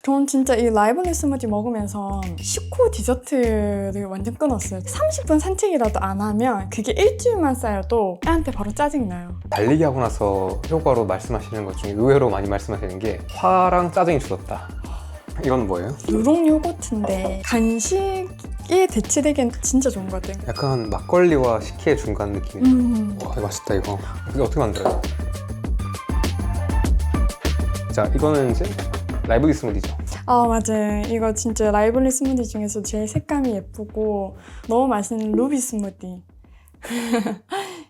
전 진짜 이 라이블리 스무디 먹으면서 식후 디저트를 완전 끊었어요. 30분 산책이라도 안 하면 그게 일주일만 쌓여도 애한테 바로 짜증나요. 달리기 하고 나서 효과로 말씀하시는 것 중에 의외로 많이 말씀하시는 게 화랑 짜증이 줄었다. 이건 뭐예요? 누룽 요거트인데 간식에 대체되기엔 진짜 좋은 것 같아요. 약간 막걸리와 식혜의 중간 느낌이에요. 와, 맛있다 이거. 이거 어떻게 만들어요? 자, 이거는 이제 라이블리 스무디죠. 아 맞아요. 이거 진짜 라이블리 스무디 중에서 제일 색감이 예쁘고 너무 맛있는 루비 스무디.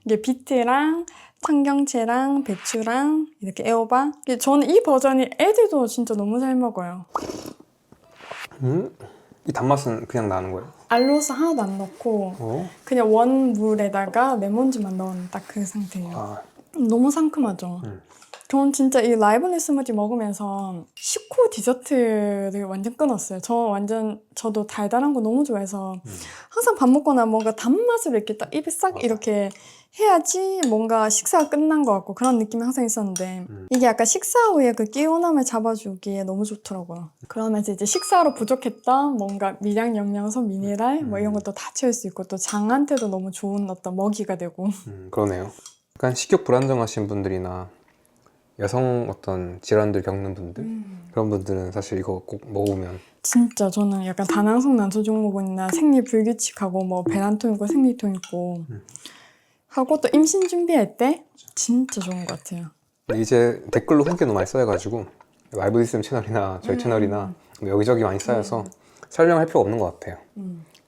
이게 비트랑 청경채랑 배추랑 이렇게 애호박. 저는 이 버전이 애들도 진짜 너무 잘 먹어요. 이 단맛은 그냥 나는 거예요? 알로스 하나도 안 넣고 그냥 원물에다가 레몬즙만 넣은 딱 그 상태예요. 아, 너무 상큼하죠. 전 진짜 이 라이블리 스무디 먹으면서 식후 디저트를 완전 끊었어요. 저도 달달한 거 너무 좋아해서 항상 밥 먹거나 뭔가 단맛을 이렇게 딱 입에 싹 이렇게 해야지 뭔가 식사가 끝난 것 같고 그런 느낌이 항상 있었는데 이게 약간 식사 후에 그 개운함을 잡아주기에 너무 좋더라고요. 그러면서 이제 식사로 부족했던 뭔가 미량, 영양소, 미네랄 뭐 이런 것도 다 채울 수 있고 또 장한테도 너무 좋은 어떤 먹이가 되고. 그러네요. 약간 식욕 불안정하신 분들이나 여성 어떤 질환들 겪는 분들 그런 분들은 사실 이거 꼭 먹으면 진짜 저는 약간 다낭성 난소 증후군이나 생리 불규칙하고 뭐 배란통 있고 생리통 있고 하고 또 임신 준비할 때 진짜 좋은 것 같아요. 이제 댓글로 후기 너무 많이 쌓여가지고 라이브리즘 채널이나 저희 채널이나 뭐 여기저기 많이 쌓여서 설명할 필요가 없는 것 같아요.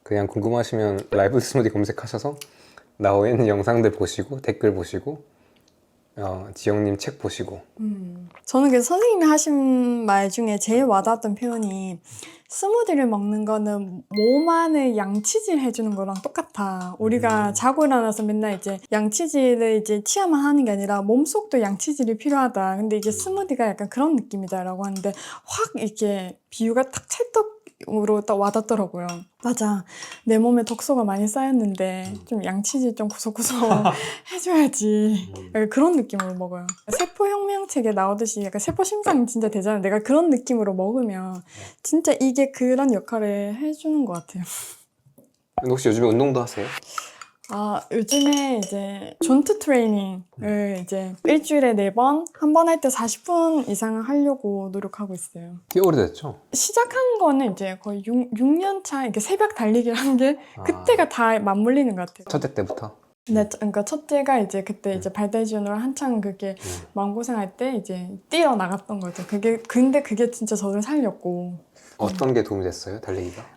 그냥 궁금하시면 라이브 스무디 검색하셔서 나와 있는 영상들 보시고 댓글 보시고 지영님 책 보시고. 저는 그래서 선생님이 하신 말 중에 제일 와닿았던 표현이 스무디를 먹는 거는 몸 안에 양치질 해주는 거랑 똑같아. 우리가 자고 일어나서 맨날 이제 양치질을 이제 치아만 하는 게 아니라 몸속도 양치질이 필요하다. 근데 이게 스무디가 약간 그런 느낌이다라고 하는데 확 이렇게 비유가 탁 찰떡으로 딱 와닿더라고요. 맞아. 내 몸에 독소가 많이 쌓였는데 좀 양치질 좀 구석구석 해줘야지. 약간 그런 느낌으로 먹어요. 세포혁명책에 나오듯이 약간 세포심상 진짜 되잖아요. 내가 그런 느낌으로 먹으면 진짜 이게 그런 역할을 해주는 것 같아요. 혹시 요즘에 운동도 하세요? 아, 요즘에 이제 존트 트레이닝을 이제 일주일에 4번, 한 번 할 때 40분 이상 하려고 노력하고 있어요. 꽤 오래됐죠? 시작한 거는 이제 거의 6년 차, 이렇게 새벽 달리기를 한 게 그때가 다 맞물리는 것 같아요. 첫째 때부터? 네, 그러니까 첫째가 이제 그때 이제 발달 지원으로 한창 그게 마음고생할 때 이제 뛰어 나갔던 거죠. 근데 그게 진짜 저를 살렸고. 어떤 게 도움이 됐어요? 달리기가?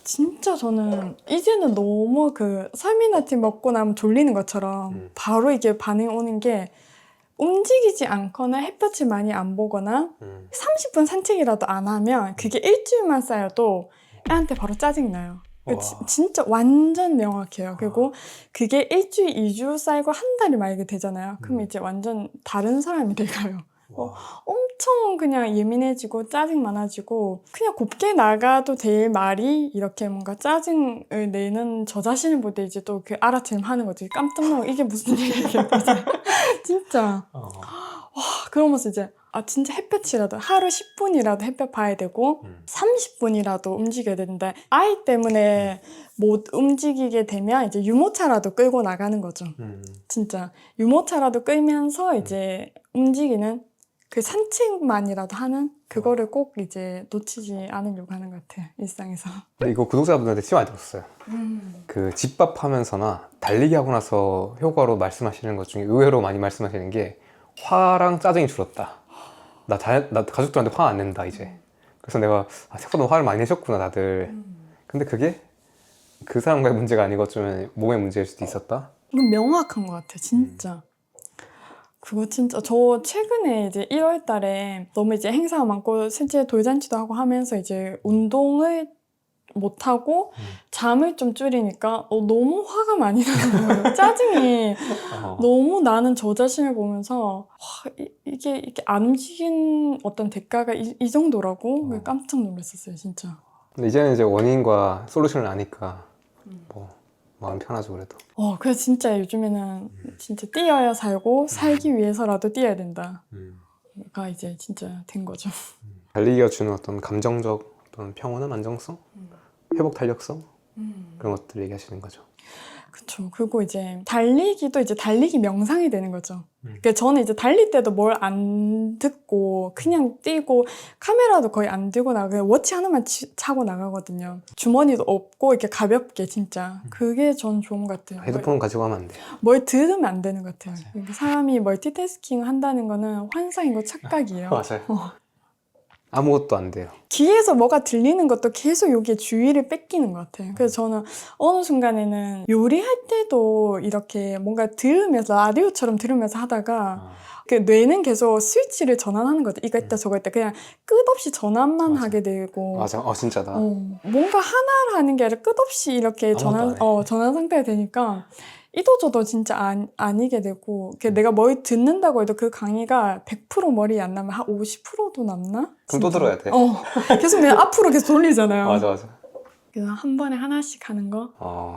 진짜 저는 이제는 너무 그 설미나티 먹고 나면 졸리는 것처럼 바로 이게 반응이 오는 게 움직이지 않거나 햇볕을 많이 안 보거나 30분 산책이라도 안 하면 그게 일주일만 쌓여도 애한테 바로 짜증나요. 진짜 완전 명확해요. 그리고 그게 일주일, 2주 쌓이고 한 달이 만약에 되잖아요. 그럼 이제 완전 다른 사람이 돼가요. 엄청 그냥 예민해지고 짜증 많아지고 그냥 곱게 나가도 될 말이 이렇게 뭔가 짜증을 내는 저 자신을 볼 때 이제 또 그 알아채림 하는 거지. 깜짝 놀라고 이게 무슨 일이야. 진짜. 와, 그러면서 이제 진짜 햇볕이라도 하루 10분이라도 햇볕 봐야 되고 30분이라도 움직여야 되는데 아이 때문에 못 움직이게 되면 이제 유모차라도 끌고 나가는 거죠. 진짜 유모차라도 끌면서 이제 움직이는 그 산책만이라도 하는 그거를 꼭 이제 놓치지 않으려고 하는 것 같아요. 일상에서. 이거 구독자분들한테 진짜 많이 들었어요. 그 집밥 하면서나 달리기 하고 나서 효과로 말씀하시는 것 중에 의외로 많이 말씀하시는 게 화랑 짜증이 줄었다. 나 가족들한테 화 안 낸다 이제. 그래서 내가 생각보다 화를 많이 내셨구나 다들. 근데 그게 그 사람과의 문제가 아니고 좀 몸의 문제일 수도 있었다. 이건 명확한 것 같아요. 진짜. 그거 진짜 저 최근에 이제 1월 달에 너무 이제 행사가 많고 실제 돌잔치도 하고 하면서 이제 운동을 못하고 잠을 좀 줄이니까 너무 화가 많이 나는 거예요. 짜증이 너무 나는 저 자신을 보면서 이게 안 움직인 어떤 대가가 이 정도라고 깜짝 놀랐었어요. 진짜. 근데 이제는 이제 원인과 솔루션을 아니까 뭐 마음 편하죠 그래도. 그래서 진짜 요즘에는 진짜 뛰어야 살고 살기 위해서라도 뛰어야 된다. 가 이제 진짜 된 거죠. 달리기가 주는 어떤 감정적 어떤 평온함, 안정성, 회복 탄력성 그런 것들 얘기하시는 거죠. 그쵸. 그리고 이제 달리기도 이제 달리기 명상이 되는 거죠. 그러니까 저는 이제 달릴 때도 뭘 안 듣고 그냥 뛰고 카메라도 거의 안 들고 나가고 워치 하나만 차고 나가거든요. 주머니도 없고 이렇게 가볍게 진짜. 그게 전 좋은 것 같아요. 헤드폰 가지고 가면 안 돼요. 뭘 들으면 안 되는 것 같아요. 그러니까 사람이 멀티태스킹 한다는 거는 환상이고 착각이에요. 맞아요. 아무것도 안 돼요. 귀에서 뭐가 들리는 것도 계속 여기에 주의를 뺏기는 것 같아요. 그래서 저는 어느 순간에는 요리할 때도 이렇게 뭔가 들으면서 라디오처럼 들으면서 하다가 그 뇌는 계속 스위치를 전환하는 것 같아요. 이거 있다 저거 있다 그냥 끝없이 전환만 하게 되고 맞아. 진짜다. 뭔가 하나를 하는 게 아니라 끝없이 이렇게 전환 상태가 되니까 이도저도 진짜 아니게 되고 내가 뭘 듣는다고 해도 그 강의가 100% 머리에 안 남으면 한 50%도 남나? 그럼 또 들어야 돼. 계속 그냥 앞으로 계속 돌리잖아요. 맞아. 그래서 한 번에 하나씩 하는 거?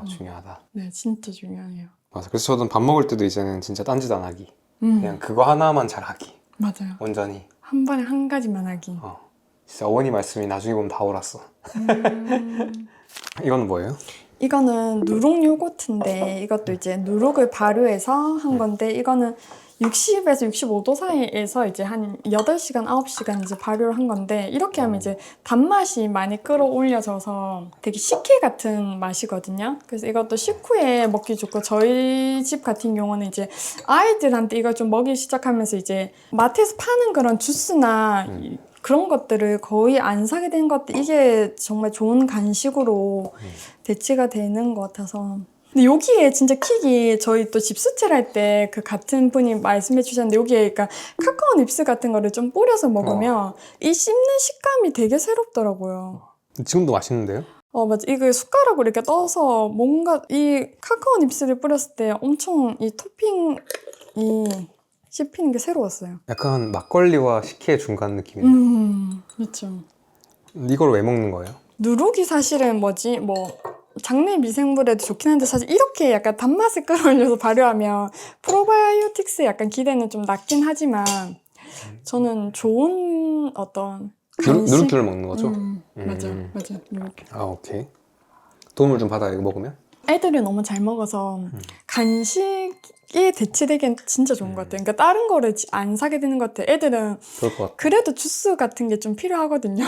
중요하다. 네, 진짜 중요해요. 맞아. 그래서 저도 밥 먹을 때도 이제는 진짜 딴짓 안 하기. 그냥 그거 하나만 잘 하기. 맞아요. 온전히. 한 번에 한 가지만 하기. 진짜 어머니 말씀이 나중에 보면 다 옳았어. 이건 뭐예요? 이거는 누룩 요거트인데 이것도 이제 누룩을 발효해서 한 건데 이거는 60에서 65도 사이에서 이제 한 8시간, 9시간 이제 발효를 한 건데 이렇게 하면 이제 단맛이 많이 끌어올려져서 되게 식혜 같은 맛이거든요. 그래서 이것도 식후에 먹기 좋고 저희 집 같은 경우는 이제 아이들한테 이걸 좀 먹이기 시작하면서 이제 마트에서 파는 그런 주스나 그런 것들을 거의 안 사게 된 것들 이게 정말 좋은 간식으로 대체가 되는 것 같아서 근데 여기에 진짜 킥이 저희 또 집수채를 할 때 그 같은 분이 말씀해 주셨는데 여기에 그러니까 카카오 닙스 같은 거를 좀 뿌려서 먹으면 이 씹는 식감이 되게 새롭더라고요. 지금도 맛있는데요? 맞아. 이거 숟가락으로 이렇게 떠서 뭔가 이 카카오 닙스를 뿌렸을 때 엄청 이 토핑이 씹히는 게 새로웠어요. 약간 막걸리와 식혜 중간 느낌이에요. 그렇죠. 이걸 왜 먹는 거예요? 누룩이 사실은 장내 미생물에도 좋긴 한데 사실 이렇게 약간 단맛을 끌어올려서 발효하면 프로바이오틱스에 약간 기대는 좀 낮긴 하지만 저는 좋은 어떤 누룩균을 먹는 거죠? 맞아 누룩균. 오케이. 도움을 좀 받아요, 이거 먹으면? 애들이 너무 잘 먹어서 간식에 대체되기엔 진짜 좋은 것 같아요. 그러니까 다른 거를 안 사게 되는 것 같아요. 애들은 그럴 것 같아. 그래도 주스 같은 게 좀 필요하거든요.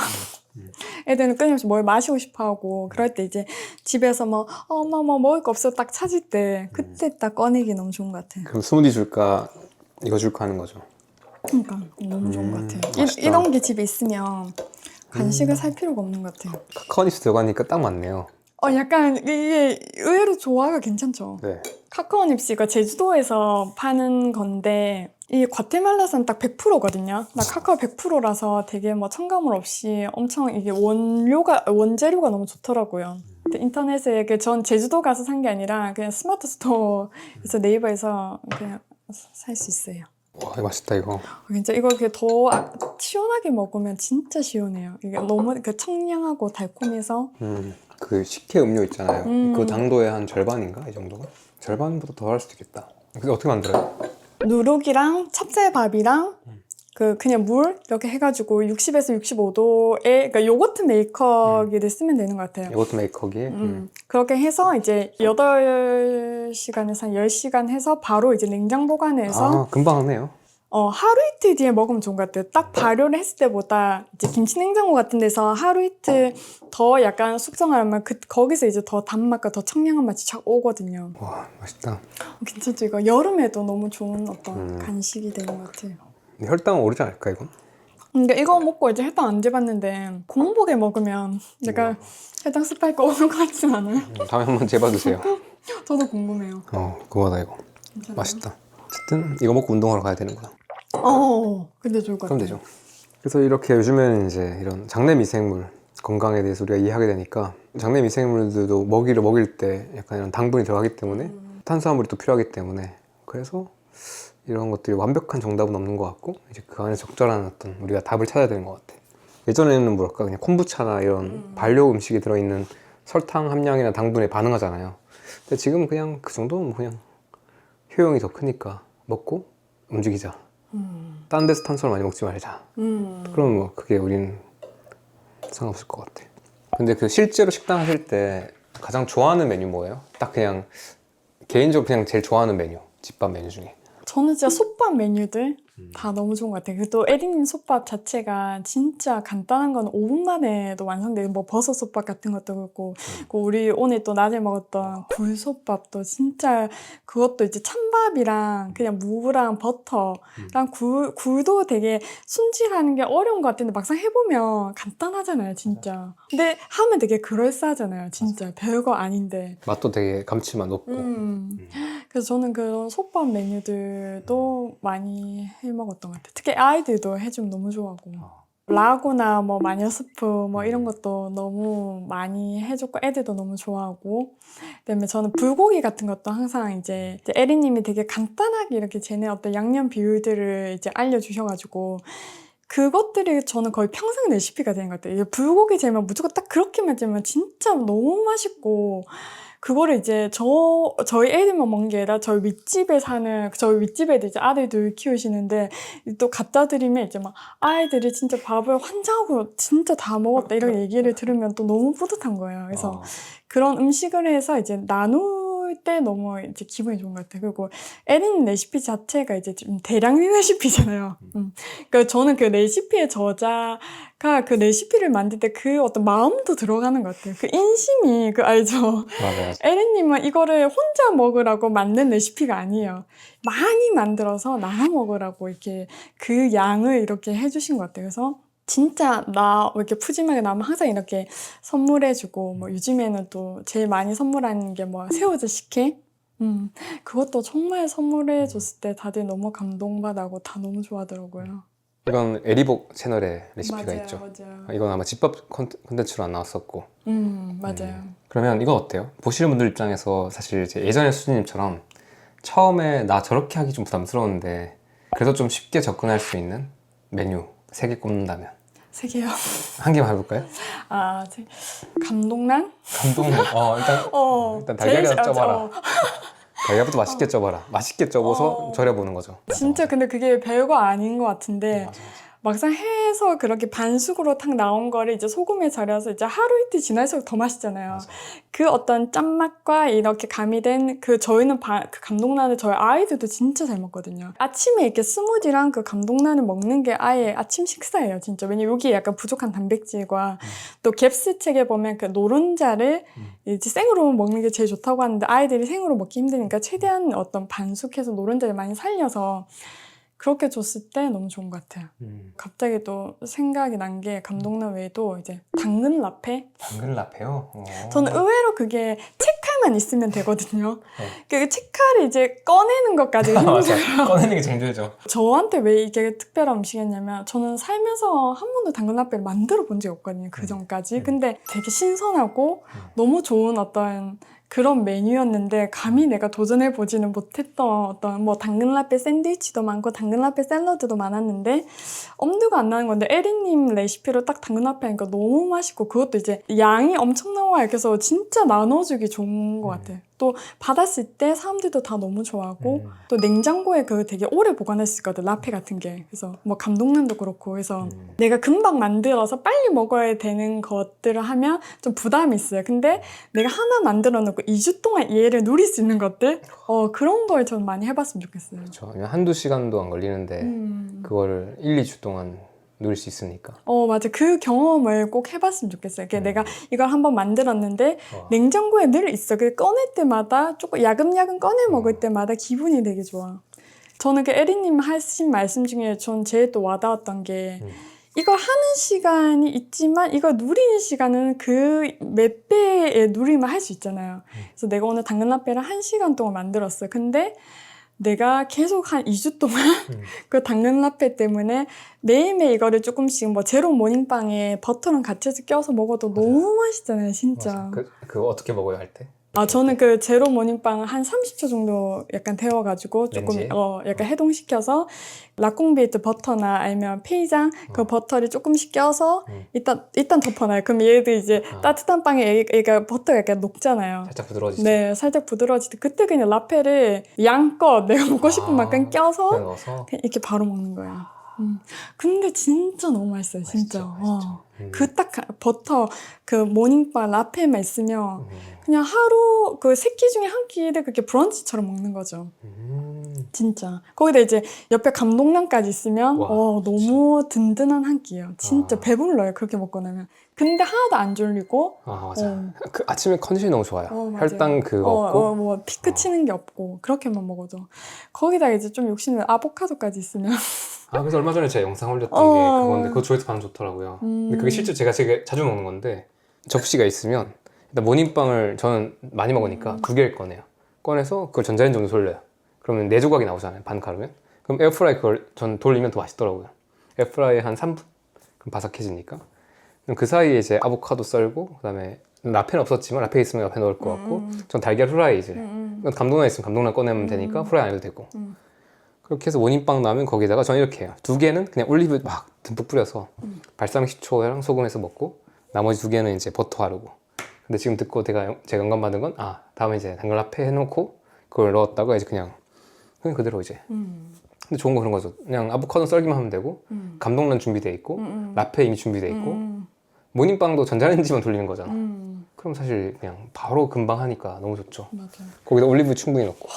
애들은 끊임없이 뭘 마시고 싶어 하고 그럴 때 이제 집에서 엄마 뭐 먹을 거 없어 딱 찾을 때 그때 딱 꺼내기 너무 좋은 것 같아요. 그럼 스무디 줄까 이거 줄까 하는 거죠? 그러니까 너무 좋은 것 같아요. 맛있다. 이런 게 집에 있으면 간식을 살 필요가 없는 것 같아요. 카카오닙스 들어가니까 딱 맞네요. 약간 이게 의외로 조화가 괜찮죠. 네. 카카오 닙스가 제주도에서 파는 건데 이 과테말라산 딱 100%거든요. 나 카카오 100%라서 되게 첨가물 없이 엄청 이게 원재료가 너무 좋더라고요. 근데 인터넷에 전 제주도 가서 산 게 아니라 그냥 스마트 스토어에서 네이버에서 그냥 살 수 있어요. 와, 이거 맛있다 이거. 진짜 이거 더 시원하게 먹으면 진짜 시원해요. 이게 너무 청량하고 달콤해서. 그 식혜 음료 있잖아요. 그 당도의 한 절반인가? 이 정도가? 절반보다 더 할 수도 있겠다. 그게 어떻게 만들어요? 누룩이랑 찹쌀밥이랑 그냥 물 이렇게 해가지고 60에서 65도에 그러니까 요거트 메이커기를 쓰면 되는 것 같아요. 요거트 메이커기에? 그렇게 해서 이제 8시간에서 한 10시간 해서 바로 이제 냉장 보관해서 금방 하네요. 하루 이틀 뒤에 먹으면 좋은 것 같아요. 딱 발효를 했을 때보다 이제 김치 냉장고 같은 데서 하루 이틀 더 약간 숙성하면 거기서 이제 더 단맛과 더 청량한 맛이 착 오거든요. 와, 맛있다. 괜찮죠? 이거 여름에도 너무 좋은 어떤 간식이 되는 것 같아요. 혈당은 오르지 않을까 이건? 그러니까 이거 먹고 이제 혈당 안 재봤는데 공복에 먹으면 약간 혈당 스파이크 오는 것 같진 않아요? 다음에 한번 재봐주세요. 저도 궁금해요. 그거다 이거. 괜찮아요? 맛있다. 어쨌든 이거 먹고 운동하러 가야 되는구나. 근데 좋을 것 같아요. 그럼 되죠. 그래서 이렇게 요즘에는 이제 이런 장내 미생물 건강에 대해서 우리가 이해하게 되니까 장내 미생물들도 먹일 때 약간 이런 당분이 들어가기 때문에 탄수화물이 또 필요하기 때문에 그래서 이런 것들이 완벽한 정답은 없는 것 같고 이제 그 안에 적절한 어떤 우리가 답을 찾아야 되는 것 같아. 예전에는 뭐랄까 그냥 콤부차나 이런 발효 음식에 들어있는 설탕 함량이나 당분에 반응하잖아요. 근데 지금 그냥 그 정도는 그냥 효용이 더 크니까 먹고 움직이자. 딴 데서 탄수화물 많이 먹지 말자. 그럼 뭐 그게 우린 상관없을 것 같아. 근데 그 실제로 식당 하실 때 가장 좋아하는 메뉴 뭐예요? 딱 그냥 개인적으로 그냥 제일 좋아하는 메뉴, 집밥 메뉴 중에. 저는 진짜 솥밥 메뉴들 다 너무 좋은 것 같아요. 그리고 또 에리님 솥밥 자체가 진짜 간단한 건 5분 만에도 완성돼요. 뭐 버섯 솥밥 같은 것도 그렇고 그리고 우리 오늘 또 낮에 먹었던 굴솥밥도 진짜 그것도 이제 찬밥이랑 그냥 무랑 버터랑 굴도 되게 손질하는 게 어려운 것 같은데 막상 해보면 간단하잖아요, 진짜. 근데 하면 되게 그럴싸하잖아요, 진짜. 별거 아닌데. 맛도 되게 감칠맛 높고. 그래서 저는 그런 솥밥 메뉴들도 많이 해 먹었던 것 같아요. 특히 아이들도 해주면 너무 좋아하고. 라고나 뭐 마녀 스프 뭐 이런 것도 너무 많이 해줬고 애들도 너무 좋아하고 그다음에 저는 불고기 같은 것도 항상 이제 에리님이 되게 간단하게 이렇게 쟤네 어떤 양념 비율들을 이제 알려주셔가지고 그것들이 저는 거의 평생 레시피가 되는 것 같아요. 이게 불고기 재면 무조건 딱 그렇게만 재면 진짜 너무 맛있고 그거를 이제 저희 애들만 먹는 게 아니라 저희 윗집에 애들 이제 아들들 키우시는데 또 갖다 드리면 이제 막 아이들이 진짜 밥을 환장하고 진짜 다 먹었다 이런 얘기를 들으면 또 너무 뿌듯한 거예요. 그래서 그런 음식을 해서 이제 나눌 때 너무 이제 기분이 좋은 것 같아요. 그리고 에린 레시피 자체가 이제 좀 대량의 레시피잖아요. 그러니까 저는 그 레시피의 저자가 그 레시피를 만들 때 그 어떤 마음도 들어가는 것 같아요. 그 인심이 그 알죠? 맞아요. 에린님은 이거를 혼자 먹으라고 만든 레시피가 아니에요. 많이 만들어서 나눠 먹으라고 이렇게 그 양을 이렇게 해주신 것 같아요. 그래서 진짜 나 이렇게 푸짐하게 나면 항상 이렇게 선물해주고 뭐 요즘에는 또 제일 많이 선물하는 게 뭐 새우젓 식혜 그것도 정말 선물해줬을 때 다들 너무 감동받아고 다 너무 좋아하더라고요. 이건 에리복 채널에 레시피가 맞아요, 있죠. 맞아요. 이건 아마 집밥 콘텐츠로 안 나왔었고. 맞아요. 그러면 이건 어때요? 보시는 분들 입장에서 사실 이제 예전에 수진님처럼 처음에 나 저렇게 하기 좀 부담스러운데 그래도 좀 쉽게 접근할 수 있는 메뉴 3개 꼽는다면 세 개요. 한 개만 해볼까요? 감동란? 감동만. 일단 달걀이라도 쪄봐라. 달걀부터 맛있게 쪄봐라. 맛있게 쪄봐서 절여보는 거죠. 진짜 근데 그게 별거 아닌 것 같은데 맞아. 막상 해서 그렇게 반숙으로 탁 나온 거를 이제 소금에 절여서 이제 하루 이틀 지날수록 더 맛있잖아요. 맞아. 그 어떤 짠맛과 이렇게 가미된 저희는 그 감동란을 저희 아이들도 진짜 잘 먹거든요. 아침에 이렇게 스무디랑 그 감동란을 먹는 게 아예 아침 식사예요, 진짜. 왜냐면 여기에 약간 부족한 단백질과 또 갭스 책에 보면 그 노른자를 이제 생으로 먹는 게 제일 좋다고 하는데 아이들이 생으로 먹기 힘드니까 최대한 어떤 반숙해서 노른자를 많이 살려서 그렇게 줬을 때 너무 좋은 것 같아요. 갑자기 또 생각이 난 게 감동란 외에도 이제 당근 라페? 당근 라페요? 저는 의외로 그게 책칼만 있으면 되거든요. 그 책칼을 이제 꺼내는 것까지 힘들어요. 꺼내는 게 제일 힘들죠. 저한테 왜 이게 특별한 음식이었냐면 저는 살면서 한 번도 당근 라페를 만들어 본 적이 없거든요. 그 전까지. 근데 되게 신선하고 너무 좋은 어떤 그런 메뉴였는데 감히 내가 도전해보지는 못했던 어떤 뭐 당근 라페 샌드위치도 많고 당근 라페 샐러드도 많았는데 엄두가 안 나는 건데 에리님 레시피로 딱 당근 라페 하니까 너무 맛있고 그것도 이제 양이 엄청 나와요. 그래서 진짜 나눠주기 좋은 것 같아요. 또 받았을 때 사람들도 다 너무 좋아하고 또 냉장고에 그 되게 오래 보관할 수 있거든, 라페 같은 게. 그래서 뭐 감동란도 그렇고 해서 내가 금방 만들어서 빨리 먹어야 되는 것들을 하면 좀 부담이 있어요. 근데 내가 하나 만들어 놓고 2주 동안 얘를 누릴 수 있는 것들 그런 걸 전 많이 해봤으면 좋겠어요. 그렇죠. 한두 시간도 안 걸리는데 그거를 1, 2주 동안 누릴 수 있으니까. 맞아. 그 경험을 꼭 해봤으면 좋겠어요. 내가 이걸 한번 만들었는데 냉장고에 늘 있어. 꺼낼 때마다 조금 야금야금 꺼내 먹을 때마다 기분이 되게 좋아. 저는 그 에리님 하신 말씀 중에 전 제일 또 와닿았던 게 이걸 하는 시간이 있지만 이걸 누리는 시간은 그 몇 배의 누림을 할 수 있잖아요. 그래서 내가 오늘 당근 라페를 1시간 동안 만들었어요. 근데 내가 계속 한 2주 동안 그 당근 라페 때문에 매일매일 이거를 조금씩 뭐 제로 모닝빵에 버터랑 같이 해서 껴서 먹어도 너무 맛있잖아요, 진짜. 그거 어떻게 먹어요, 할 때? 아, 저는 그 제로 모닝빵 한 30초 정도 약간 데워가지고 조금 렌즈에? 약간 해동시켜서 라콩베이트 버터나 아니면 페이장 그 버터를 조금씩 껴서 일단 덮어놔요. 그럼 얘도 이제 따뜻한 빵에 얘가 버터가 약간 녹잖아요. 살짝 부드러워지죠? 네, 살짝 부드러워질 때 그때 그냥 라페를 양껏 내가 먹고 싶은 만큼 껴서 그냥 넣어서 그냥 이렇게 바로 먹는 거예요. 근데 진짜 너무 맛있어요, 진짜. 맛있죠. 그 딱 버터 그 모닝빵 라페만 있으면 그냥 하루 그 세 끼 중에 한 끼를 그렇게 브런치처럼 먹는 거죠. 진짜. 거기다 이제 옆에 감동란까지 있으면 와, 너무 든든한 한 끼예요. 진짜 아. 배불러요, 그렇게 먹고 나면. 근데 하나도 안 졸리고 아 맞아. 그 아침에 컨디션이 너무 좋아요. 맞아요. 혈당 그거 없고. 뭐 피크 치는 게 없고 그렇게만 먹어도. 거기다 이제 좀 욕심을 아보카도까지 있으면 아 그래서 얼마 전에 제가 영상 올렸던 게 그건데 그거 조회수 반응 좋더라고요. 근데 그게 실제 제가 되게 자주 먹는 건데 접시가 있으면 일단 모닝빵을 저는 많이 먹으니까 2개를 꺼내요. 꺼내서 그걸 전자레인지에 돌려요. 그러면 4조각이 나오잖아요. 반 가루면. 그럼 에어프라이 그걸 전 돌리면 더 맛있더라고요. 에어프라이에 한 3분? 그럼 바삭해지니까. 그럼 그 사이에 이제 아보카도 썰고 그다음에 라페는 없었지만 라페 있으면 라페 넣을 것 같고 전 달걀 후라이 이제 감동란 있으면 감동란 꺼내면 되니까 후라이 안 해도 되고 그렇게 해서 모닝빵 나오면 거기다가 저는 이렇게 해요. 2개는 그냥 올리브 막 듬뿍 뿌려서 발사믹 식초랑 소금해서 먹고 나머지 2개는 이제 버터 하르고. 근데 지금 듣고 제가 영감받은 건 다음에 이제 당근 라페 해놓고 그걸 넣었다가 이제 그냥 그대로 이제. 근데 좋은 거 그런 거죠. 그냥 아보카도 썰기만 하면 되고 감동란 준비돼 있고 라페 이미 준비돼 있고 모닝빵도 전자레인지만 돌리는 거잖아. 그럼 사실 그냥 바로 금방 하니까 너무 좋죠. 맞아요. 거기다 올리브 충분히 넣고.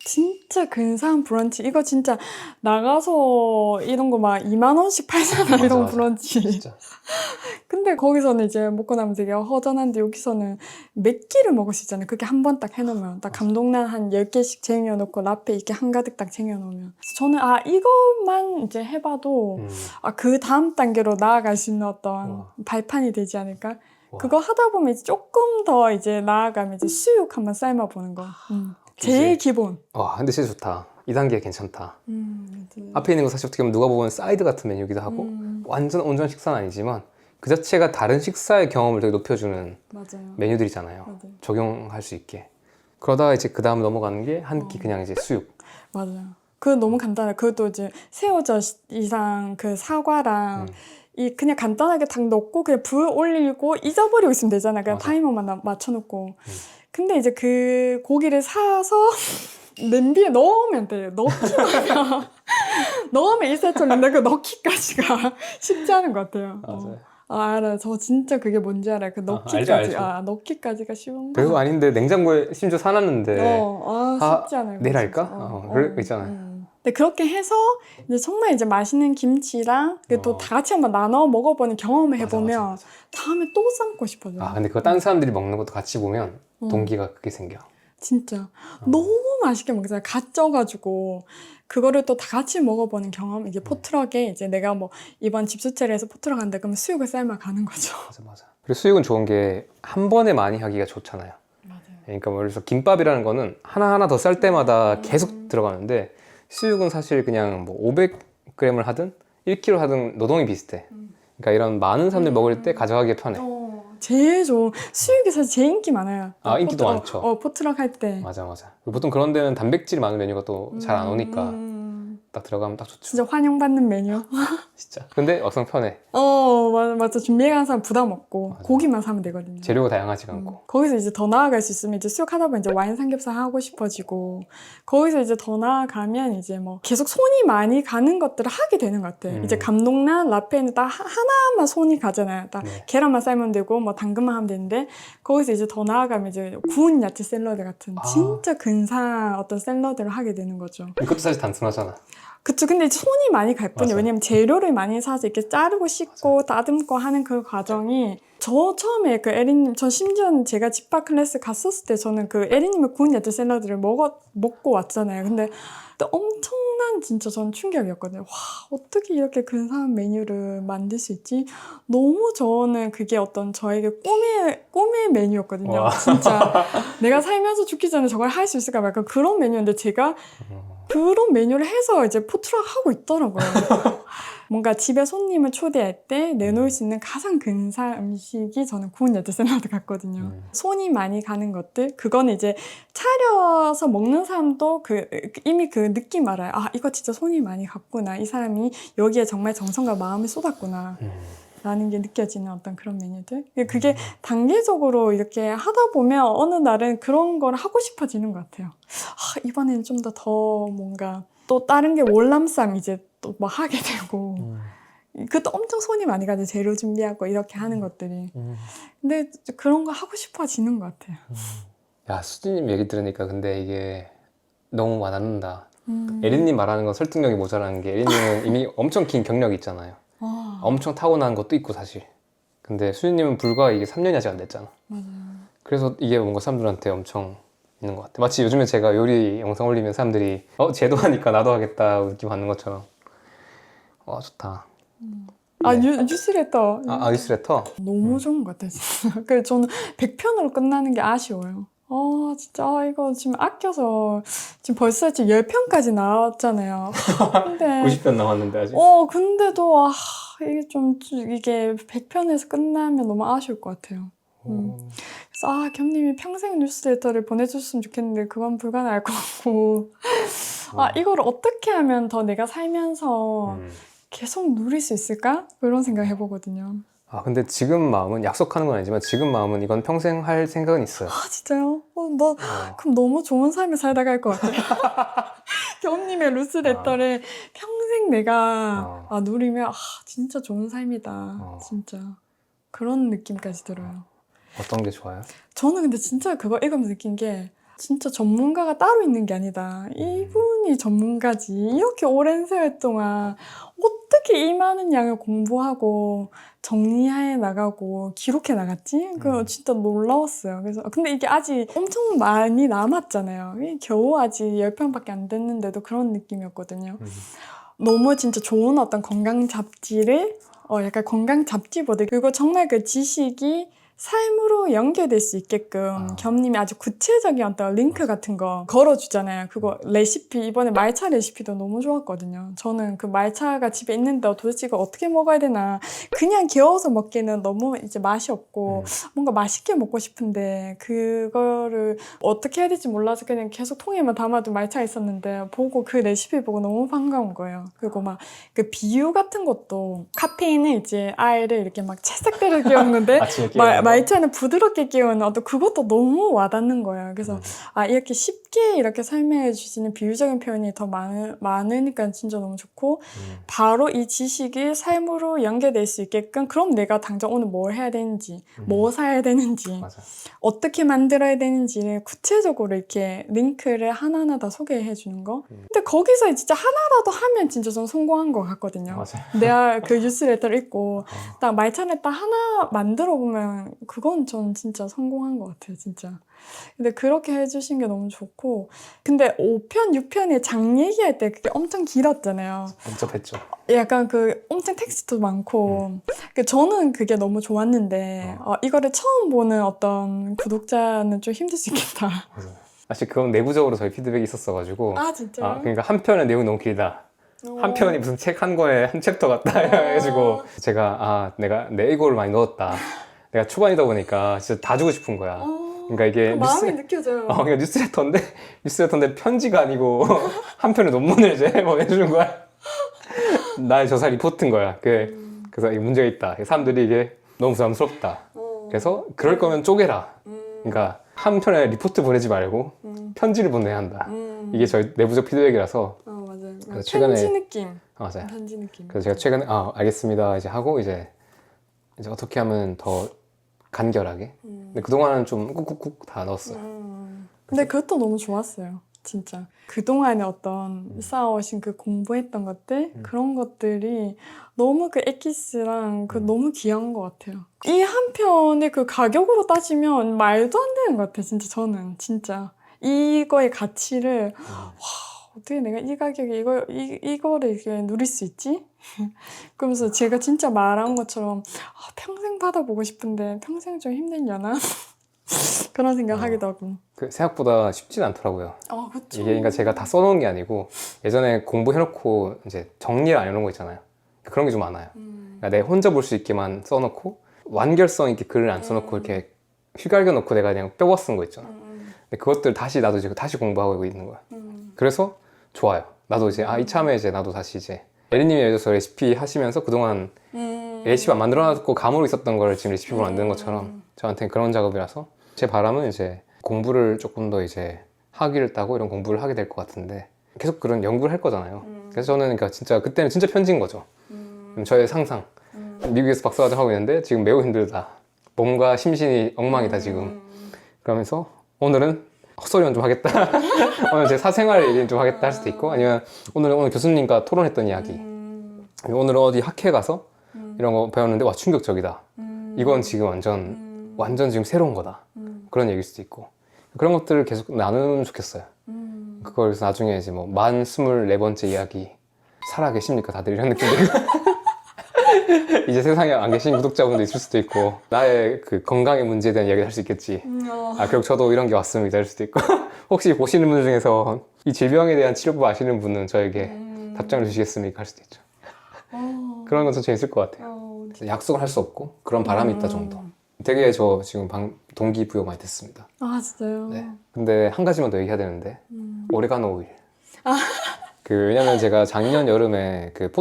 진짜 근사한 브런치. 이거 진짜 나가서 이런 거 막 2만 원씩 팔잖아, 이런 맞아. 브런치. 진짜. 근데 거기서는 이제 먹고 나면 되게 허전한데 여기서는 몇 끼를 먹을 수 있잖아요. 그렇게 한 번 딱 해놓으면. 딱 감동란 한 10개씩 쟁여놓고 라페 이렇게 한가득 딱 쟁여놓으면. 그래서 저는 이것만 이제 해봐도 그 다음 단계로 나아갈 수 있는 어떤 발판이 되지 않을까? 그거 하다 보면 이제 조금 더 이제 나아가면 이제 수육 한번 삶아보는 거. 제일 기본. 와 근데 진짜 좋다. 2단계 괜찮다. 맞아요. 앞에 있는 거 사실 어떻게 보면 누가 보면 사이드 같은 메뉴이기도 하고 완전 온전 식사는 아니지만 그 자체가 다른 식사의 경험을 되게 높여주는 맞아요. 메뉴들이잖아요. 맞아요. 적용할 수 있게. 그러다가 이제 그 다음 넘어가는 게 한 끼 그냥 이제 수육. 맞아요. 그거 너무 간단해. 그것도 이제 새우젓 이상 그 사과랑 이 그냥 간단하게 딱 넣고 그냥 불 올리고 잊어버리고 있으면 되잖아요. 그냥 맞아. 타이머만 맞춰놓고. 근데 이제 그 고기를 사서 냄비에 넣으면 돼요. 넣기만 넣으면 일사천리인데 그 넣기까지가 쉽지 않은 것 같아요. 맞아요. 알아요. 저 진짜 그게 뭔지 알아요. 그 넣기까지. 알죠. 넣기까지가 쉬운 거. 별거 아닌데 냉장고에 심지어 사놨는데 쉽지 않아요. 내일 그거 할까? 진짜. 그럴 거 있잖아요. 근데 그렇게 해서 이제 정말 이제 맛있는 김치랑 또 다 같이 한번 나눠 먹어보는 경험을 해보면 맞아. 다음에 또 삶고 싶어져요. 근데 그거 다른 사람들이 먹는 것도 같이 보면 동기가 크게 생겨. 진짜 너무 맛있게 먹잖아요. 갓 쪄가지고 그거를 또 다 같이 먹어보는 경험. 이게 포트럭에 이제 내가 뭐 이번 집수채를 해서 포트럭 한다 그러면 수육을 삶아 가는 거죠. 맞아. 그리고 수육은 좋은 게 한 번에 많이 하기가 좋잖아요. 맞아요. 그러니까 뭐 그래서 김밥이라는 거는 하나하나 더 쌀 때마다 계속 들어가는데 수육은 사실 그냥 뭐 500g을 하든 1kg 하든 노동이 비슷해. 그러니까 이런 많은 사람들 먹을 때 가져가기 편해. 제일 좋은 수육이 사실 제일 인기 많아요. 인기도 많죠. 포트럭 할 때. 맞아. 보통 그런 데는 단백질이 많은 메뉴가 또 잘 안 오니까 딱 들어가면 딱 좋죠. 진짜 환영받는 메뉴. 진짜. 근데 막상 편해. 맞아. 준비해가는 사람 부담 없고 맞아. 고기만 사면 되거든요. 재료가 다양하지가 않고. 거기서 이제 더 나아갈 수 있으면 이제 수육 하다 보면 이제 와인 삼겹살 하고 싶어지고 거기서 이제 더 나아가면 이제 뭐 계속 손이 많이 가는 것들을 하게 되는 것 같아. 이제 감동란 라페는 딱 하나만 손이 가잖아요. 딱 계란만 삶으면 되고 뭐 당근만 하면 되는데 거기서 이제 더 나아가면 이제 구운 야채 샐러드 같은 진짜 근사한 어떤 샐러드를 하게 되는 거죠. 이것도 사실 단순하잖아. 그쵸. 근데 손이 많이 갈 뿐이에요. 맞아. 왜냐면 재료를 많이 사서 이렇게 자르고 씻고 다듬고 하는 그 과정이 저 처음에 그 에리님, 전 심지어 제가 집밥 클래스 갔었을 때 저는 그 에리님의 구운 야채 샐러드를 먹고 왔잖아요. 근데 엄청난 진짜 전 충격이었거든요. 와, 어떻게 이렇게 근사한 메뉴를 만들 수 있지? 너무 저는 그게 어떤 저에게 꿈의 메뉴였거든요. 와. 진짜 내가 살면서 죽기 전에 저걸 할 수 있을까? 약간 그런 메뉴였는데 제가 그런 메뉴를 해서 이제 푸드트럭 하고 있더라고요. 뭔가 집에 손님을 초대할 때 내놓을 수 있는 가장 근사한 음식이 저는 구운 야채 샐러드 같거든요. 손이 많이 가는 것들, 그거는 이제 차려서 먹는 사람도 이미 그 느낌 알아요. 아, 이거 진짜 손이 많이 갔구나. 이 사람이 여기에 정말 정성과 마음을 쏟았구나. 라는 게 느껴지는 어떤 그런 메뉴들. 그게 단계적으로 이렇게 하다 보면 어느 날은 그런 걸 하고 싶어지는 것 같아요. 아, 이번에는 좀 더 뭔가 또 다른 게 월남쌈 이제 또 뭐 하게 되고 그것도 엄청 손이 많이 가죠. 재료 준비하고 이렇게 하는 것들이. 근데 그런 거 하고 싶어지는 것 같아요. 야, 수진님 얘기 들으니까 근데 이게 너무 와닿는다. 에린님 말하는 건 설득력이 모자라는 게 에린님은 이미 엄청 긴 경력이 있잖아요. 엄청 타고난 것도 있고 사실. 근데 수진님은 불과 이게 3년이 아직 안 됐잖아. 맞아요. 그래서 이게 뭔가 사람들한테 엄청 있는 것 같아. 마치 요즘에 제가 요리 영상 올리면 사람들이 쟤도 하니까 나도 하겠다 느낌 받는 것처럼. 와, 좋다. 아, 네. 뉴스레터. 뉴스레터? 너무 좋은 것 같아요, 진짜. 그래서 저는 100편으로 끝나는 게 아쉬워요. 진짜, 이거 지금 아껴서, 지금 벌써 지금 10편까지 나왔잖아요. 근데, 90편 남았는데 아직. 근데도, 이게 100편에서 끝나면 너무 아쉬울 것 같아요. 그래서, 겸님이 평생 뉴스레터를 보내줬으면 좋겠는데, 그건 불가능할 것 같고. 이거를 어떻게 하면 더 내가 살면서 계속 누릴 수 있을까? 그런 생각 해보거든요. 근데 지금 마음은 약속하는 건 아니지만 지금 마음은 이건 평생 할 생각은 있어요. 진짜요? 그럼 너무 좋은 삶을 살다 갈 것 같아요. 겸님의 뉴스레터를 평생 내가 누리면 진짜 좋은 삶이다. 진짜. 그런 느낌까지 들어요. 어떤 게 좋아요? 저는 근데 진짜 그거 읽으면서 느낀 게 진짜 전문가가 따로 있는 게 아니다. 이분이 전문가지. 이렇게 오랜 세월 동안 어떻게 이 많은 양을 공부하고 정리해 나가고 기록해 나갔지? 그거 진짜 놀라웠어요. 그래서 근데 이게 아직 엄청 많이 남았잖아요. 이게 겨우 아직 10편밖에 안 됐는데도 그런 느낌이었거든요. 너무 진짜 좋은 어떤 건강 잡지를 약간 건강 잡지보다 그리고 정말 그 지식이 삶으로 연결될 수 있게끔 겸님이 아주 구체적인 어떤 링크 같은 거 걸어주잖아요. 그거 레시피, 이번에 말차 레시피도 너무 좋았거든요. 저는 그 말차가 집에 있는데 도대체 이거 어떻게 먹어야 되나. 그냥 개워서 먹기에는 너무 이제 맛이 없고 뭔가 맛있게 먹고 싶은데 그거를 어떻게 해야 될지 몰라서 그냥 계속 통에만 담아도 말차가 있었는데 보고 그 레시피 보고 너무 반가운 거예요. 그리고 막 그 비유 같은 것도 카페인은 이제 아이를 이렇게 막 채싹대를 끼웠는데 말차는 부드럽게 끼우는 어떤 그것도 너무 와닿는 거예요. 그래서 이렇게 쉽게 이렇게 설명해 주시는 비유적인 표현이 더 많으니까 진짜 너무 좋고 바로 이 지식이 삶으로 연결될 수 있게끔 그럼 내가 당장 오늘 뭘 해야 되는지 뭐 사야 되는지 맞아. 어떻게 만들어야 되는지를 구체적으로 이렇게 링크를 하나하나 다 소개해 주는 거. 근데 거기서 진짜 하나라도 하면 진짜 전 성공한 것 같거든요. 맞아요. 내가 그 뉴스레터를 읽고 딱 말차를 딱 하나 만들어 보면 그건 전 진짜 성공한 것 같아요, 진짜. 근데 그렇게 해주신 게 너무 좋고 근데 5편, 6편에 장 얘기할 때 그게 엄청 길었잖아요. 복잡했죠. 약간 엄청 텍스트도 많고 저는 그게 너무 좋았는데 이거를 처음 보는 어떤 구독자는 좀 힘들 수 있겠다. 맞아요. 사실 그건 내부적으로 저희 피드백이 있었어가지고 진짜요? 그러니까 한 편은 내용이 너무 길다. 한 편이 무슨 책 한 거에 한 챕터 같다 해가지고 제가 내가 내 에고를 많이 넣었다. 내가 초반이다 보니까 진짜 다 주고 싶은 거야. 그러니까 이게 마음이 느껴져요. 그러니까 뉴스레터인데 편지가 아니고 한 편의 논문을 이제 해주는 거야. 나의 저자 리포트인 거야. 그래서 이 문제가 있다. 사람들이 이게 너무 부담스럽다. 그래서 그럴 거면 쪼개라. 그러니까 한 편에 리포트 보내지 말고 편지를 보내야 한다. 이게 저희 내부적 피드백이라서. 맞아요. 그래서 최근에 편지 느낌. 맞아요. 편지 느낌. 그래서 제가 최근에 알겠습니다 이제 하고 이제 어떻게 하면 더 간결하게. 근데 그동안은 좀 꾹꾹꾹 다 넣었어요. 근데 그것도 너무 좋았어요. 진짜. 그동안에 어떤 쌓아오신 그 공부했던 것들, 그런 것들이 너무 그 엑기스랑 너무 귀한 것 같아요. 이 한 편의 그 가격으로 따지면 말도 안 되는 것 같아요. 진짜 저는. 진짜. 이거의 가치를, 어떻게 내가 이 가격에 이거를 이렇게 누릴 수 있지? 그러면서 제가 진짜 말한 것처럼 평생 받아보고 싶은데 평생 좀 힘들려나? 그런 생각하기도 하고. 그 생각보다 쉽진 않더라고요. 그쵸. 이게 그러니까 제가 다 써놓은 게 아니고 예전에 공부해놓고 이제 정리를 안 해놓은 거 있잖아요. 그런 게 좀 많아요. 그러니까 내가 혼자 볼 수 있게만 써놓고 완결성 있게 글을 안 써놓고 이렇게 휘갈겨 놓고 내가 그냥 뼈가 쓴 거 있잖아. 근데 그것들 다시 나도 이제 다시 공부하고 있는 거야. 그래서 좋아요. 나도 이제 이참에 이제 나도 다시 이제 에리님이 예를 들어서 레시피 하시면서 그동안 레시피 안 만들어놨고 감으로 있었던 걸 지금 레시피로 만드는 것처럼 저한테는 그런 작업이라서 제 바람은 이제 공부를 조금 더 이제 학위를 따고 이런 공부를 하게 될 것 같은데 계속 그런 연구를 할 거잖아요. 그래서 저는 그러니까 진짜 그때는 진짜 편지인 거죠. 저의 상상. 미국에서 박사과정 하고 있는데 지금 매우 힘들다. 몸과 심신이 엉망이다 지금. 그러면서 오늘은 헛소리만 좀 하겠다. 오늘 제 사생활 얘기는 좀 하겠다 할 수도 있고 아니면 오늘 교수님과 토론했던 이야기. 오늘은 어디 학회 가서 이런 거 배웠는데 와 충격적이다. 이건 지금 완전 지금 새로운 거다. 그런 얘기일 수도 있고 그런 것들을 계속 나누면 좋겠어요. 그걸 그래서 나중에 이제 뭐 만 24번째 이야기 살아 계십니까 다들 이런 느낌도 이제 세상에 안 계신 구독자분도 있을 수도 있고 나의 그 건강의 문제에 대한 이야기를 할 수 있겠지. 결국 저도 이런 게 왔습니다 할 수도 있고 혹시 보시는 분 중에서 이 질병에 대한 치료법 아시는 분은 저에게 답장을 주시겠습니까 할 수도 있죠. 그런 건 좀 재밌을 것 같아요. 약속을 할 수 없고 그런 바람이 있다 정도. 되게 저 지금 동기부여 많이 됐습니다. 진짜요? 네. 근데 한 가지만 더 얘기해야 되는데 오레가노 오일. 왜냐면 제가 작년 여름에 그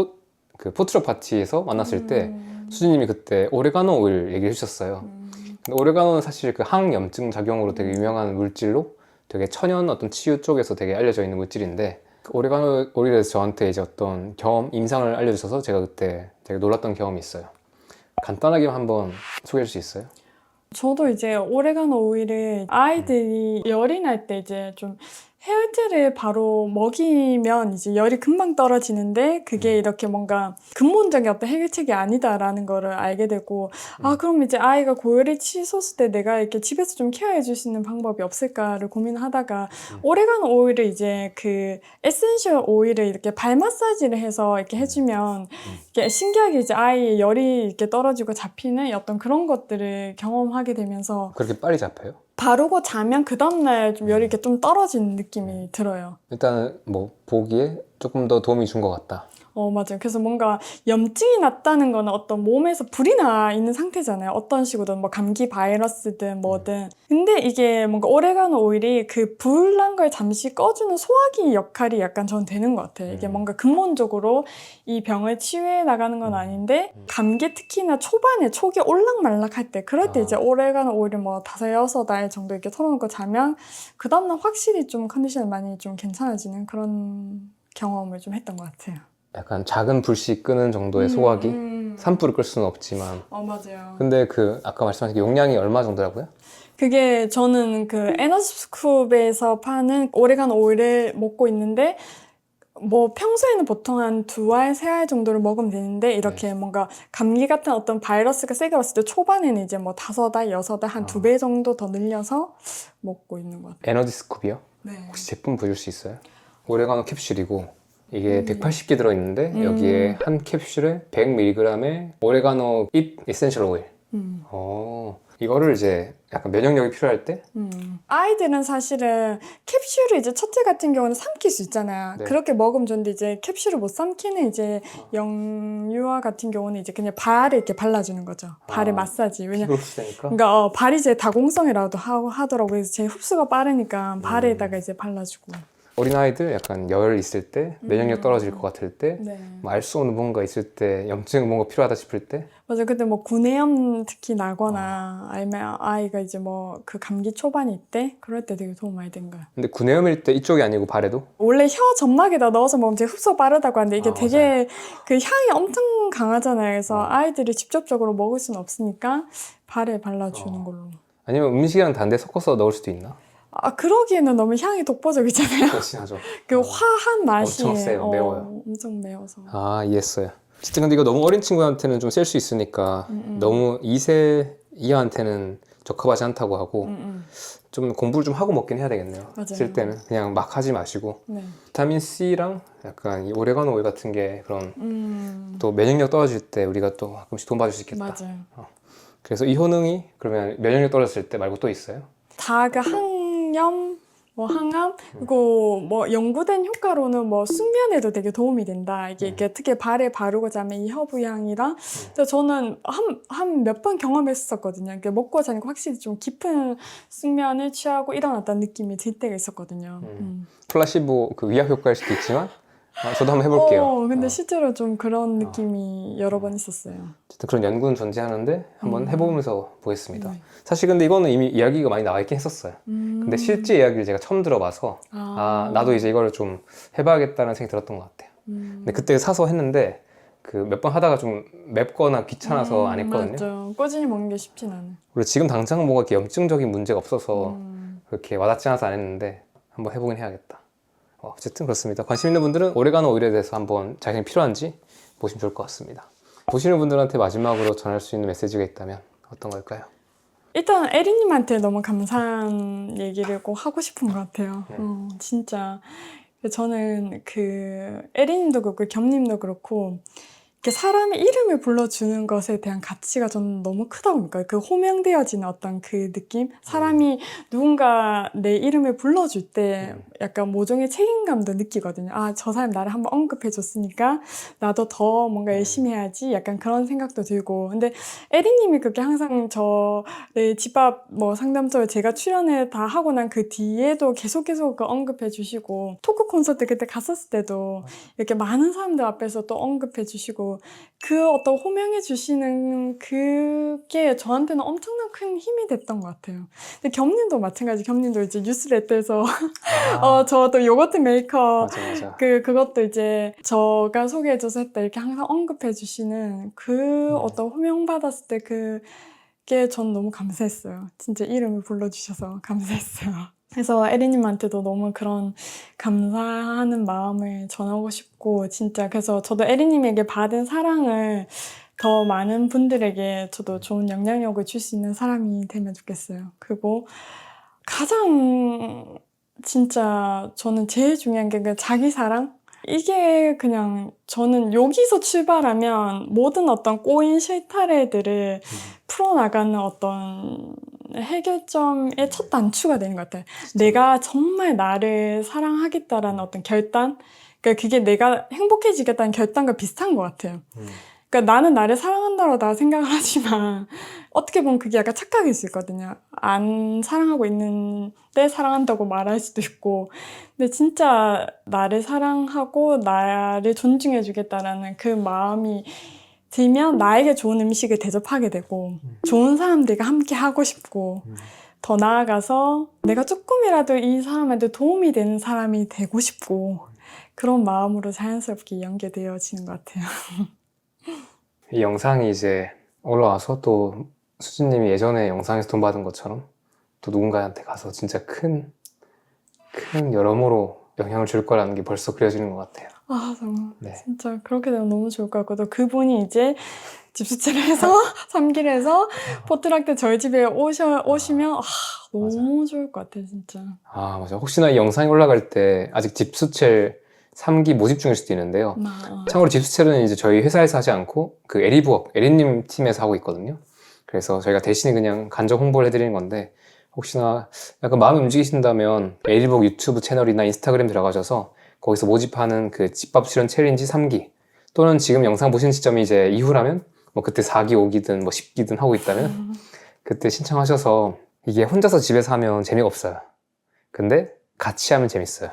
포트럭 파티에서 만났을 때 수진님이 그때 오레가노 오일 얘기해 주셨어요. 근데 오레가노는 사실 그 항염증 작용으로 되게 유명한 물질로 되게 천연 어떤 치유 쪽에서 되게 알려져 있는 물질인데 그 오레가노 오일에서 저한테 이제 어떤 임상을 알려주셔서 제가 그때 되게 놀랐던 경험이 있어요. 간단하게 한번 소개해 줄 수 있어요? 저도 이제 오레가노 오일을 아이들이 열이 날 때 이제 좀 헤어제를 바로 먹이면 이제 열이 금방 떨어지는데 그게 이렇게 뭔가 근본적인 어떤 해결책이 아니다라는 거를 알게 되고 그럼 이제 아이가 고열이 치솟을 때 내가 이렇게 집에서 좀 케어해 줄 수 있는 방법이 없을까를 고민하다가 오레가노 오일을 이제 그 에센셜 오일을 이렇게 발 마사지를 해서 이렇게 해주면 이게 신기하게 이제 아이의 열이 이렇게 떨어지고 잡히는 어떤 그런 것들을 경험하게 되면서 그렇게 빨리 잡혀요? 바르고 자면 그 다음날 좀 열이 이렇게 좀 떨어지는 느낌이 들어요. 일단은 뭐 보기에 조금 더 도움이 준 것 같다. 맞아요. 그래서 뭔가 염증이 났다는 거는 어떤 몸에서 불이 나 있는 상태잖아요. 어떤 식으로든 뭐 감기 바이러스든 뭐든. 근데 이게 뭔가 오레가노 오일이 그 불난 걸 잠시 꺼주는 소화기 역할이 약간 전 되는 것 같아요. 이게 뭔가 근본적으로 이 병을 치유해 나가는 건 아닌데 감기 특히나 초반에 초기 올락말락할 때 그럴 때 이제 오레가노 오일을 뭐 5-6알 정도 이렇게 털어놓고 자면 그 다음날 확실히 좀 컨디션이 많이 좀 괜찮아지는 그런 경험을 좀 했던 것 같아요. 약간 작은 불씨 끄는 정도의 소화기? 산불을 끌 수는 없지만. 맞아요. 근데 아까 말씀하신 게 용량이 얼마 정도라고요? 그게 저는 그 에너지스쿱에서 파는 오레가노 오일을 먹고 있는데 뭐 평소에는 보통 한 2알, 3알 정도를 먹으면 되는데 이렇게 뭔가 감기 같은 어떤 바이러스가 세게 왔을 때 초반에는 이제 뭐 5알, 6알 한 2배 정도 더 늘려서 먹고 있는 것 같아요. 에너지 스쿱이요? 네. 혹시 제품 보여줄 수 있어요? 오레가노 캡슐이고 이게 180개 들어있는데 여기에 한 캡슐에 100mg의 오레가노 잎 에센셜 오일. 이거를 이제 약간 면역력이 필요할 때 아이들은 사실은 캡슐을 이제 첫째 같은 경우는 삼킬 수 있잖아요. 네. 그렇게 먹으면 좋은데 이제 캡슐을 못 삼키는 이제 영유아 같은 경우는 이제 그냥 발에 이렇게 발라주는 거죠. 발에 마사지. 피부로 흡수되니까? 그러니까 발이 이제 다공성이라도 하더라고요. 그래서 제 흡수가 빠르니까 발에다가 이제 발라주고. 어린아이들 약간 열 있을 때 면역력 떨어질 것 같을 때 네. 알 수 없는 뭔가 있을 때 염증 뭔가 필요하다 싶을 때 맞아. 근데 뭐 구내염 특히 나거나 아니면 아이가 이제 뭐 그 감기 초반이 있대? 그럴 때 되게 도움 많이 된 거야. 근데 구내염일 때 이쪽이 아니고 발에도? 원래 혀 점막에다 넣어서 먹으면 되게 흡수가 빠르다고 하는데 이게 되게 맞아요. 그 향이 엄청 강하잖아요. 그래서 아이들이 직접적으로 먹을 수는 없으니까 발에 발라주는 걸로. 아니면 음식이랑 단데 섞어서 넣을 수도 있나? 그러기에는 너무 향이 독보적이잖아요. 그렇긴 하죠. 그 화한 맛이 엄청 세요. 매워요. 엄청 매워서. 이해했어요. 어쨌든 근데 이거 너무 어린 친구한테는 좀 셀 수 있으니까 너무 2세 이하한테는 적합하지 않다고 하고 좀 공부를 좀 하고 먹긴 해야 되겠네요. 맞아요. 쓸 때는 그냥 막 하지 마시고 네. 비타민 C랑 약간 이 오레가노 오일 같은 게 그런 또 면역력 떨어질 때 우리가 또 가끔씩 도와줄 수 있겠다. 맞아요. 그래서 이 효능이 그러면 면역력 떨어졌을 때 말고 또 있어요? 다 그 항염, 뭐 항암, 그리고 뭐 연구된 효과로는 뭐 숙면에도 되게 도움이 된다. 이게 특히 발에 바르고 자면 이 허브향이랑 그래서 저는 한 몇 번 경험했었거든요. 이게 먹고 자니까 확실히 좀 깊은 숙면을 취하고 일어났다는 느낌이 들 때가 있었거든요. 플라시보 그 위약 효과일 수도 있지만 저도 한번 해볼게요. 근데 실제로 좀 그런 느낌이 여러 번 있었어요. 어쨌든 그런 연구는 존재하는데 한번 해보면서 보겠습니다. 네. 사실 근데 이거는 이미 이야기가 많이 나와 있긴 했었어요. 근데 실제 이야기를 제가 처음 들어봐서 나도 이제 이거를 좀 해봐야겠다는 생각이 들었던 것 같아요. 근데 그때 사서 했는데 그 몇 번 하다가 좀 맵거나 귀찮아서 안 했거든요. 맞죠. 꾸준히 먹는 게 쉽진 않아요. 그리고 지금 당장 뭔가 이렇게 염증적인 문제가 없어서 그렇게 와닿지 않아서 안 했는데 한번 해보긴 해야겠다. 어쨌든 그렇습니다. 관심 있는 분들은 오레가노 오일에 대해서 한번 자신이 필요한지 보시면 좋을 것 같습니다. 보시는 분들한테 마지막으로 전할 수 있는 메시지가 있다면 어떤 걸까요? 일단 에리님한테 너무 감사한 얘기를 꼭 하고 싶은 것 같아요. 진짜 저는 그 에리님도 그렇고 겸님도 그렇고 이렇게 사람의 이름을 불러주는 것에 대한 가치가 저는 너무 크다고 느껴요. 그 호명되어지는 어떤 그 느낌? 사람이 누군가 내 이름을 불러줄 때 약간 모종의 책임감도 느끼거든요. 아, 저 사람 나를 한번 언급해줬으니까 나도 더 뭔가 열심히 해야지. 약간 그런 생각도 들고. 근데 에리님이 그렇게 항상 저의 집밥 뭐 상담소에 제가 출연을 다 하고 난 그 뒤에도 계속 그 언급해주시고 토크 콘서트 그때 갔었을 때도 이렇게 많은 사람들 앞에서 또 언급해주시고 그 어떤 호명해 주시는 그게 저한테는 엄청난 큰 힘이 됐던 것 같아요. 근데 겸님도 마찬가지. 겸님도 이제 뉴스레터에서 저도 요거트 메이커 맞아. 그것도 이제 저가 소개해줘서 했다 이렇게 항상 언급해 주시는 그 어떤 호명받았을 때 그게 전 너무 감사했어요. 진짜 이름을 불러주셔서 감사했어요. 그래서 에리님한테도 너무 그런 감사하는 마음을 전하고 싶고 진짜 그래서 저도 에리님에게 받은 사랑을 더 많은 분들에게 저도 좋은 영향력을 줄 수 있는 사람이 되면 좋겠어요. 그리고 가장 진짜 저는 제일 중요한 게 그 자기 사랑? 이게 그냥 저는 여기서 출발하면 모든 어떤 꼬인 실타래들을 풀어나가는 어떤 해결점의 첫 단추가 되는 것 같아요. 내가 정말 나를 사랑하겠다라는 어떤 결단? 그러니까 그게 내가 행복해지겠다는 결단과 비슷한 것 같아요. 그러니까 나는 나를 사랑한다고 나 생각을 하지만 어떻게 보면 그게 약간 착각일 수 있거든요. 안 사랑하고 있는데 사랑한다고 말할 수도 있고 근데 진짜 나를 사랑하고 나를 존중해주겠다라는 그 마음이 들면 나에게 좋은 음식을 대접하게 되고 좋은 사람들과 함께 하고 싶고 더 나아가서 내가 조금이라도 이 사람한테 도움이 되는 사람이 되고 싶고 그런 마음으로 자연스럽게 연계되어지는 것 같아요. 이 영상이 이제 올라와서 또 수진님이 예전에 영상에서 돈 받은 것처럼 또 누군가한테 가서 진짜 큰 여러모로 영향을 줄 거라는 게 벌써 그려지는 것 같아요. 아, 정말. 네. 진짜 그렇게 되면 너무 좋을 것 같고, 또 그분이 이제 집수채를 해서, 삼기를 해서, 포트락때 저희 집에 오시면, 너무 좋을 것 같아요, 진짜. 맞아. 혹시나 이 영상이 올라갈 때 아직 집수첼 3기 모집 중일 수도 있는데요. 참고로 집수첼은 이제 저희 회사에서 하지 않고 그 에리부업, 에리님 팀에서 하고 있거든요. 그래서 저희가 대신에 그냥 간접 홍보를 해드리는 건데 혹시나 약간 마음이 움직이신다면 에리부업 유튜브 채널이나 인스타그램 들어가셔서 거기서 모집하는 그 집밥 출연 챌린지 3기 또는 지금 영상 보신 시점이 이제 이후라면 뭐 그때 4기, 5기든 뭐 10기든 하고 있다면 그때 신청하셔서 이게 혼자서 집에서 하면 재미가 없어요. 근데 같이 하면 재밌어요.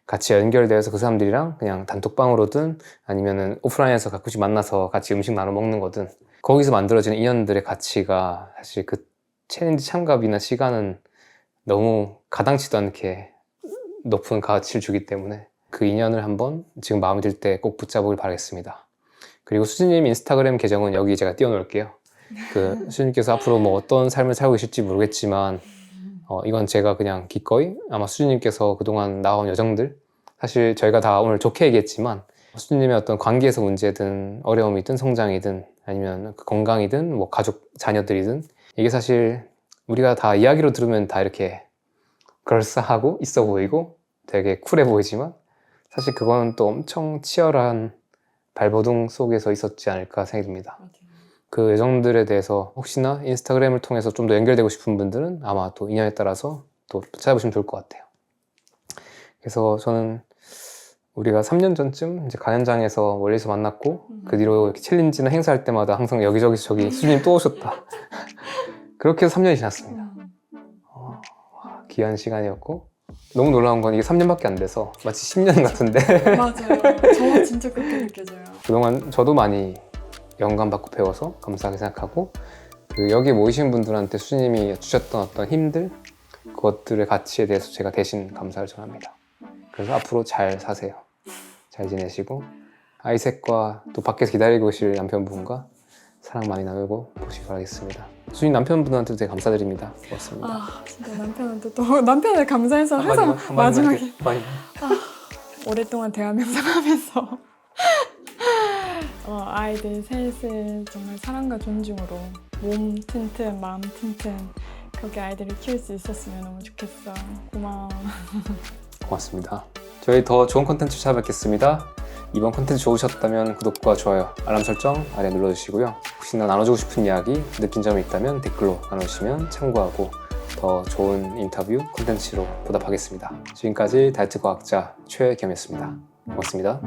같이 연결되어서 그 사람들이랑 그냥 단톡방으로든 아니면은 오프라인에서 가끔씩 만나서 같이 음식 나눠 먹는 거든 거기서 만들어지는 인연들의 가치가 사실 그 챌린지 참가비나 시간은 너무 가당치도 않게 높은 가치를 주기 때문에 그 인연을 한번 지금 마음에 들 때 꼭 붙잡으길 바라겠습니다. 그리고 수진님 인스타그램 계정은 여기 제가 띄워놓을게요. 그 수진님께서 앞으로 뭐 어떤 삶을 살고 계실지 모르겠지만 이건 제가 그냥 기꺼이 아마 수진님께서 그동안 나온 여정들 사실 저희가 다 오늘 좋게 얘기했지만 수진님의 어떤 관계에서 문제든 어려움이든 성장이든 아니면 그 건강이든 뭐 가족 자녀들이든 이게 사실 우리가 다 이야기로 들으면 다 이렇게 그럴싸하고 있어 보이고 되게 쿨해 보이지만 사실 그건 또 엄청 치열한 발버둥 속에서 있었지 않을까 생각이 듭니다. 그 여정들에 대해서 혹시나 인스타그램을 통해서 좀 더 연결되고 싶은 분들은 아마 또 인연에 따라서 또 찾아보시면 좋을 것 같아요. 그래서 저는 우리가 3년 전쯤 이제 가연장에서 멀리서 만났고 그 뒤로 이렇게 챌린지나 행사할 때마다 항상 여기저기서 저기 수님 또 오셨다. 그렇게 해서 3년이 지났습니다. 귀한 시간이었고 너무 놀라운 건 이게 3년밖에 안 돼서 마치 10년 같은데 맞아요. 저 진짜 그렇게 느껴져요. 그동안 저도 많이 영감받고 배워서 감사하게 생각하고 그 여기 모이신 분들한테 수님이 주셨던 어떤 힘들 그것들의 가치에 대해서 제가 대신 감사를 전합니다. 그래서 앞으로 잘 사세요. 잘 지내시고 아이색과 또 밖에서 기다리고 계실 남편분과 사랑 많이 나누고 보시기 바라겠습니다. 수님 남편분한테도 되게 감사드립니다. 고맙습니다. 아 진짜 남편한테 또 남편을 감사해서 항상 마지막에 오랫동안 대화 명상하면서 아이들 셋을 정말 사랑과 존중으로 몸 튼튼 마음 튼튼 그렇게 아이들을 키울 수 있었으면 너무 좋겠어. 고마워. 고맙습니다. 저희 더 좋은 콘텐츠 찾아뵙겠습니다. 이번 콘텐츠 좋으셨다면 구독과 좋아요, 알람 설정 아래 눌러주시고요. 혹시나 나눠주고 싶은 이야기, 느낀 점이 있다면 댓글로 나누시면 참고하고 더 좋은 인터뷰 콘텐츠로 보답하겠습니다. 지금까지 다이어트 과학자 최겸이었습니다. 고맙습니다.